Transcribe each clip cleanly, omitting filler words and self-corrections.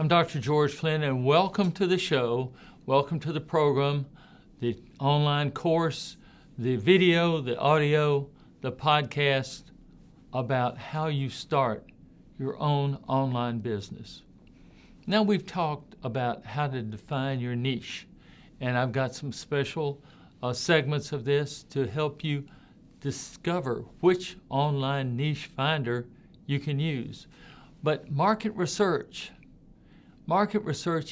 I'm Dr. George Flynn, and welcome to the show. Welcome to the program, the online course, the video, the audio, the podcast about how you start your own online business. Now we've talked about how to define your niche, and I've got some special segments of this to help you discover which online niche finder you can use. But market research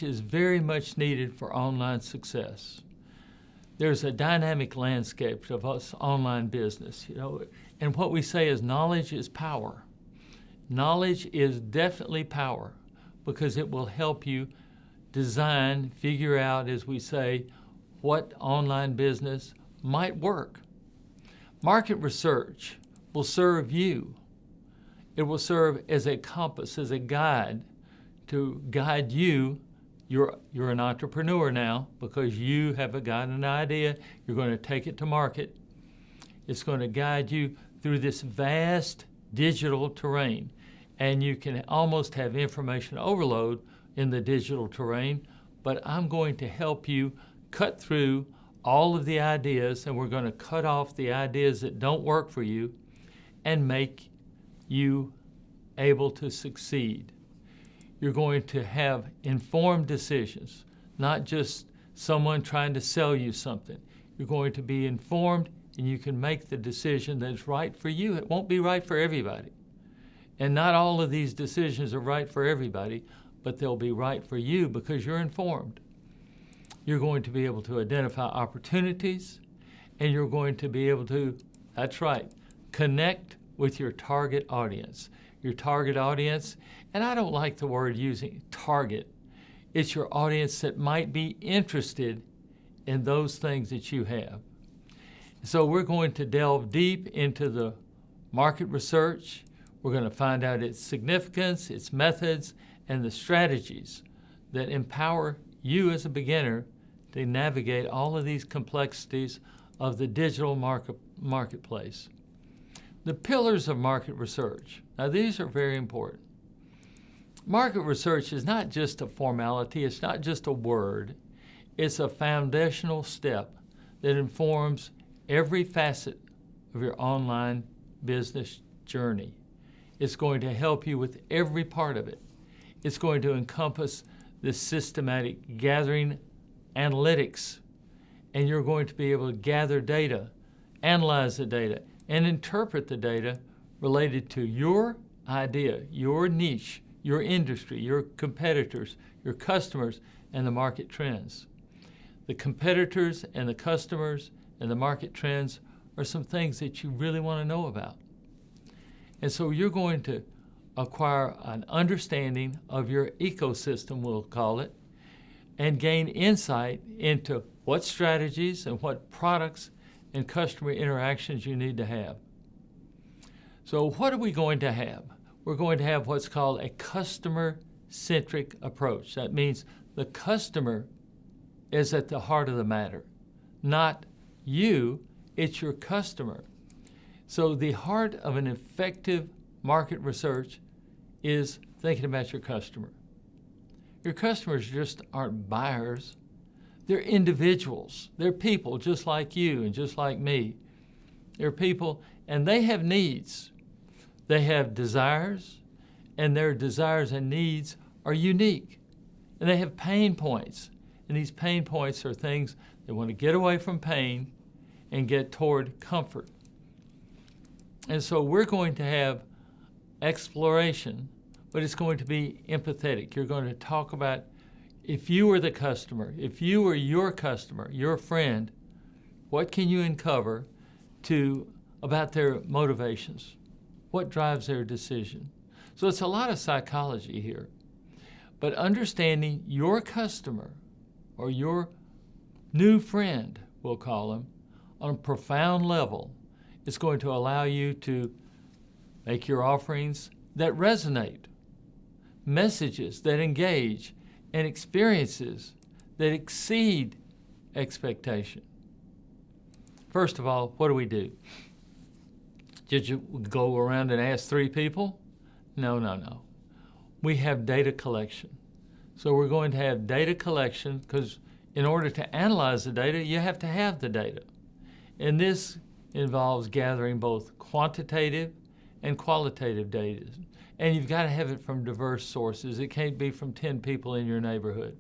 is very much needed for online success. There's a dynamic landscape of us online business, and what we say is knowledge is power. Knowledge is definitely power because it will help you design, figure out, as we say, what online business might work. Market research will serve you. It will serve as a compass, as a guide to guide you. You're an entrepreneur now because you have got an idea. You're going to take it to market. It's going to guide you through this vast digital terrain. And you can almost have information overload in the digital terrain, but I'm going to help you cut through all of the ideas, and we're going to cut off the ideas that don't work for you and make you able to succeed. You're going to have informed decisions, not just someone trying to sell you something. You're going to be informed, and you can make the decision that's right for you. It won't be right for everybody. And not all of these decisions are right for everybody, but they'll be right for you because you're informed. You're going to be able to identify opportunities, and you're going to be able to, that's right, connect with your target audience. Your target audience, and I don't like the word using target. It's your audience that might be interested in those things that you have. So we're going to delve deep into the market research. We're going to find out its significance, its methods, and the strategies that empower you as a beginner to navigate all of these complexities of the digital marketplace. The pillars of market research. Now, these are very important. Market research is not just a formality. It's not just a word. It's a foundational step that informs every facet of your online business journey. It's going to help you with every part of it. It's going to encompass the systematic gathering analytics, and you're going to be able to gather data, analyze the data, and interpret the data related to your idea, your niche, your industry, your competitors, your customers, and the market trends. The competitors and the customers and the market trends are some things that you really want to know about. And so you're going to acquire an understanding of your ecosystem, we'll call it, and gain insight into what strategies and what products and customer interactions you need to have. So what are we going to have? We're going to have what's called a customer-centric approach. That means the customer is at the heart of the matter, not you, it's your customer. So the heart of an effective market research is thinking about your customer. Your customers just aren't buyers. They're individuals. They're people just like you and just like me. They're people, and they have needs. They have desires, and their desires and needs are unique. And they have pain points. And these pain points are things they want to get away from pain and get toward comfort. And so we're going to have exploration, but it's going to be empathetic. You're going to talk about if you were the customer, if you were your customer, your friend, what can you uncover about their motivations? What drives their decision? So it's a lot of psychology here. But understanding your customer or your new friend, we'll call them, on a profound level is going to allow you to make your offerings that resonate, messages that engage, and experiences that exceed expectation. First of all, what do? Did you go around and ask 3 people? No. We have data collection. So we're going to have data collection, because in order to analyze the data, you have to have the data. And this involves gathering both quantitative and qualitative data. And you've got to have it from diverse sources. It can't be from 10 people in your neighborhood.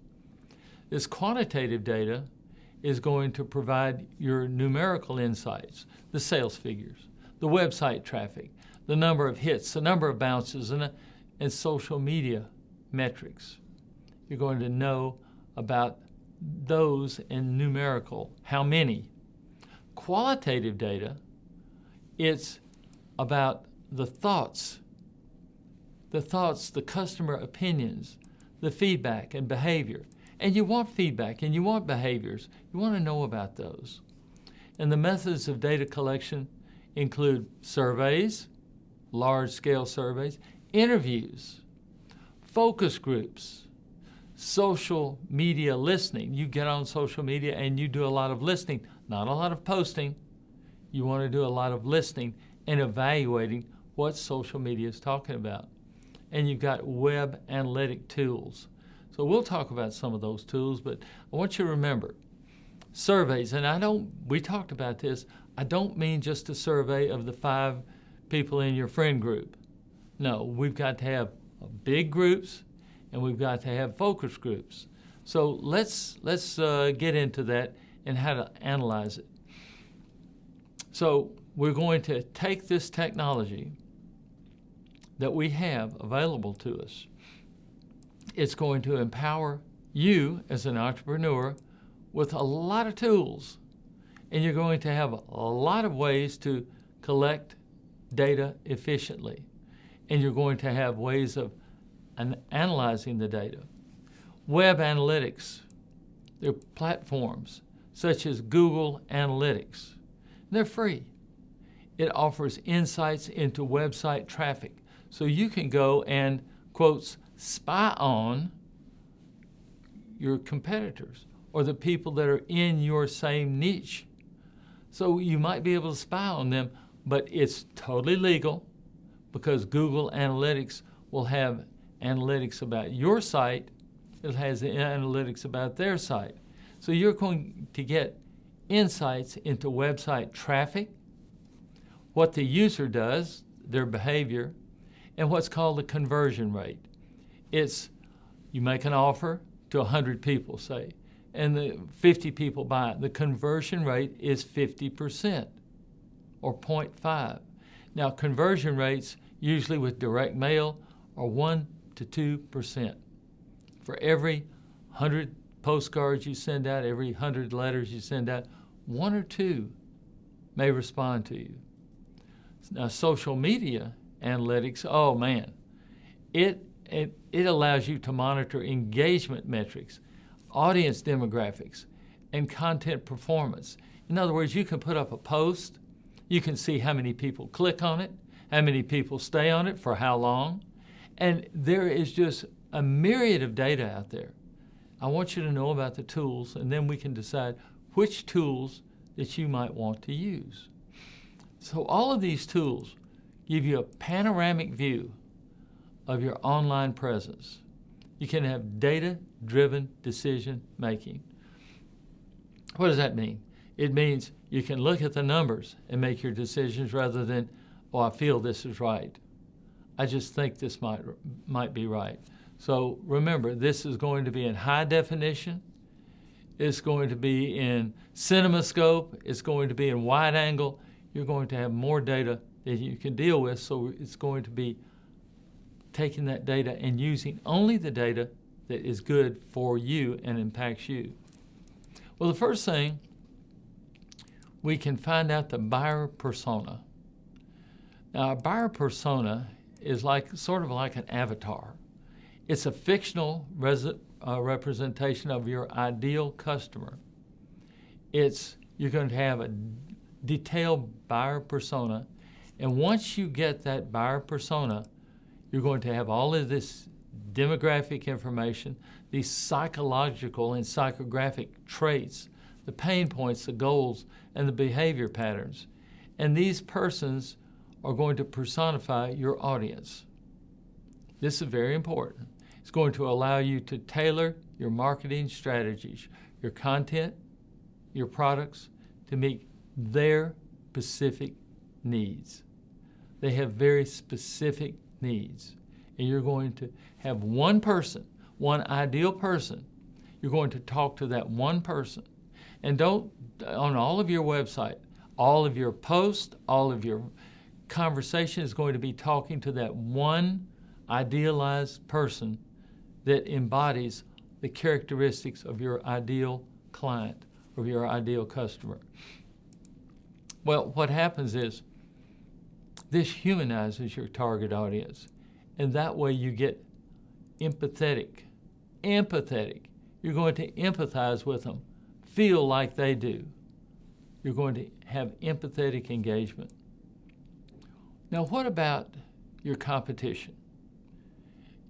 This quantitative data is going to provide your numerical insights, the sales figures, the website traffic, the number of hits, the number of bounces, and social media metrics. You're going to know about those in numerical, how many. Qualitative data, it's about the thoughts, the customer opinions, the feedback and behavior. And you want feedback and you want behaviors. You want to know about those. And the methods of data collection include surveys, large-scale surveys, interviews, focus groups, social media listening. You get on social media and you do a lot of listening, not a lot of posting. You want to do a lot of listening and evaluating what social media is talking about. And you've got web analytic tools. So we'll talk about some of those tools, but I want you to remember, surveys, and we talked about this, I don't mean just a survey of the 5 people in your friend group. No, we've got to have big groups, and we've got to have focus groups. So let's get into that and how to analyze it. So we're going to take this technology that we have available to us. It's going to empower you as an entrepreneur with a lot of tools, and you're going to have a lot of ways to collect data efficiently, and you're going to have ways of analyzing the data. Web analytics, there are platforms such as Google Analytics. They're free. It offers insights into website traffic, so you can go and, quotes, spy on your competitors or the people that are in your same niche. So you might be able to spy on them, but it's totally legal because Google Analytics will have analytics about your site. It has the analytics about their site. So you're going to get insights into website traffic, what the user does, their behavior, and what's called the conversion rate. It's you make an offer to 100 people, say, and the 50 people buy it. The conversion rate is 50% or 0.5. Now, conversion rates usually with direct mail are 1 to 2%. For every 100 postcards you send out, every 100 letters you send out, 1 or 2 may respond to you. Now, social media analytics, oh man, it allows you to monitor engagement metrics, audience demographics, and content performance. In other words, you can put up a post, you can see how many people click on it, how many people stay on it, for how long, and there is just a myriad of data out there. I want you to know about the tools, and then we can decide which tools that you might want to use. So all of these tools give you a panoramic view of your online presence. You can have data-driven decision making. What does that mean? It means you can look at the numbers and make your decisions rather than, oh, I feel this is right. I just think this might be right. So remember, this is going to be in high definition. It's going to be in CinemaScope. It's going to be in wide angle. You're going to have more data that you can deal with, so it's going to be taking that data and using only the data that is good for you and impacts you. Well, the first thing, we can find out the buyer persona. Now, a buyer persona is sort of like an avatar. It's a fictional representation of your ideal customer. You're going to have a detailed buyer persona, and once you get that buyer persona, you're going to have all of this demographic information, these psychological and psychographic traits, the pain points, the goals, and the behavior patterns. And these persons are going to personify your audience. This is very important. It's going to allow you to tailor your marketing strategies, your content, your products to meet their specific needs. They have very specific needs. And you're going to have one person, one ideal person. You're going to talk to that one person. And don't, on all of your website, all of your posts, all of your conversation is going to be talking to that one idealized person that embodies the characteristics of your ideal client or your ideal customer. Well, what happens is this humanizes your target audience, and that way you get empathetic. You're going to empathize with them, feel like they do. You're going to have empathetic engagement. Now, what about your competition?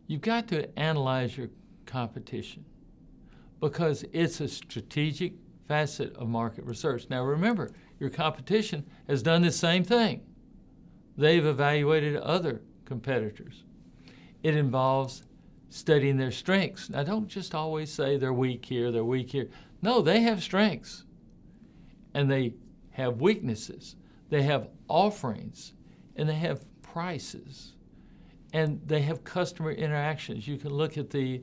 You've got to analyze your competition because it's a strategic facet of market research. Now, remember, your competition has done the same thing. They've evaluated other competitors. It involves studying their strengths. Now, don't just always say they're weak here, they're weak here. No, they have strengths, and they have weaknesses. They have offerings, and they have prices, and they have customer interactions. You can look at the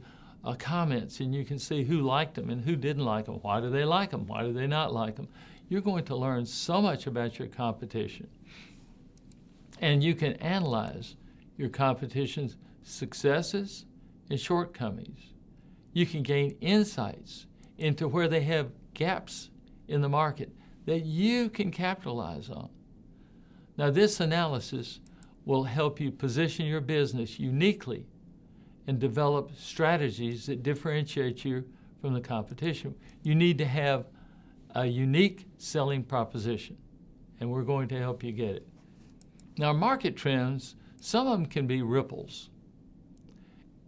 comments, and you can see who liked them and who didn't like them. Why do they like them? Why do they not like them? You're going to learn so much about your competition. And you can analyze your competition's successes and shortcomings. You can gain insights into where they have gaps in the market that you can capitalize on. Now, this analysis will help you position your business uniquely and develop strategies that differentiate you from the competition. You need to have a unique selling proposition, and we're going to help you get it. Now, market trends, some of them can be ripples,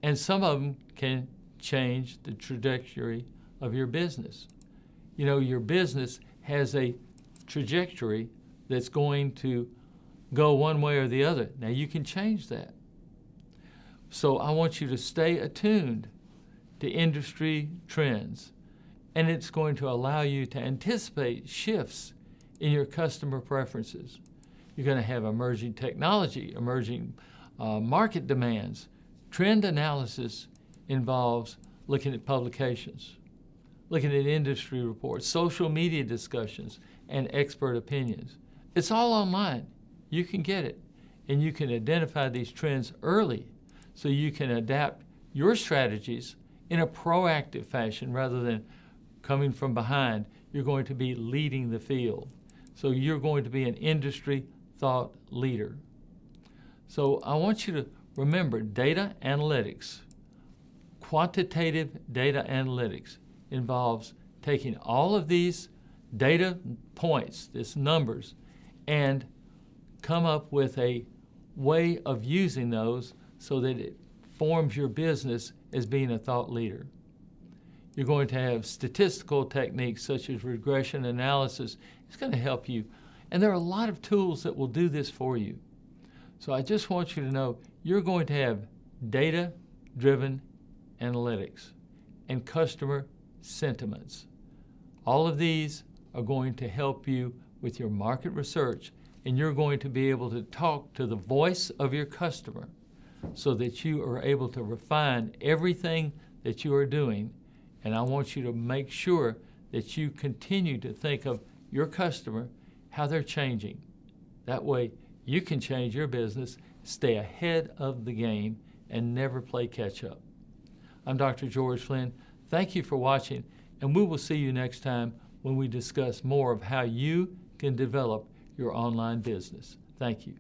and some of them can change the trajectory of your business. You know, your business has a trajectory that's going to go one way or the other. Now, you can change that. So I want you to stay attuned to industry trends, and it's going to allow you to anticipate shifts in your customer preferences. You're going to have emerging technology, emerging market demands. Trend analysis involves looking at publications, looking at industry reports, social media discussions, and expert opinions. It's all online. You can get it, and you can identify these trends early so you can adapt your strategies in a proactive fashion rather than coming from behind. You're going to be leading the field. So you're going to be an industry thought leader. So I want you to remember data analytics. Quantitative data analytics involves taking all of these data points, these numbers, and come up with a way of using those so that it forms your business as being a thought leader. You're going to have statistical techniques such as regression analysis. It's going to help you. And there are a lot of tools that will do this for you. So I just want you to know you're going to have data-driven analytics and customer sentiments. All of these are going to help you with your market research, and you're going to be able to talk to the voice of your customer so that you are able to refine everything that you are doing. And I want you to make sure that you continue to think of your customer, how they're changing. That way you can change your business, stay ahead of the game, and never play catch up. I'm Dr. George Flynn. Thank you for watching, and we will see you next time when we discuss more of how you can develop your online business. Thank you.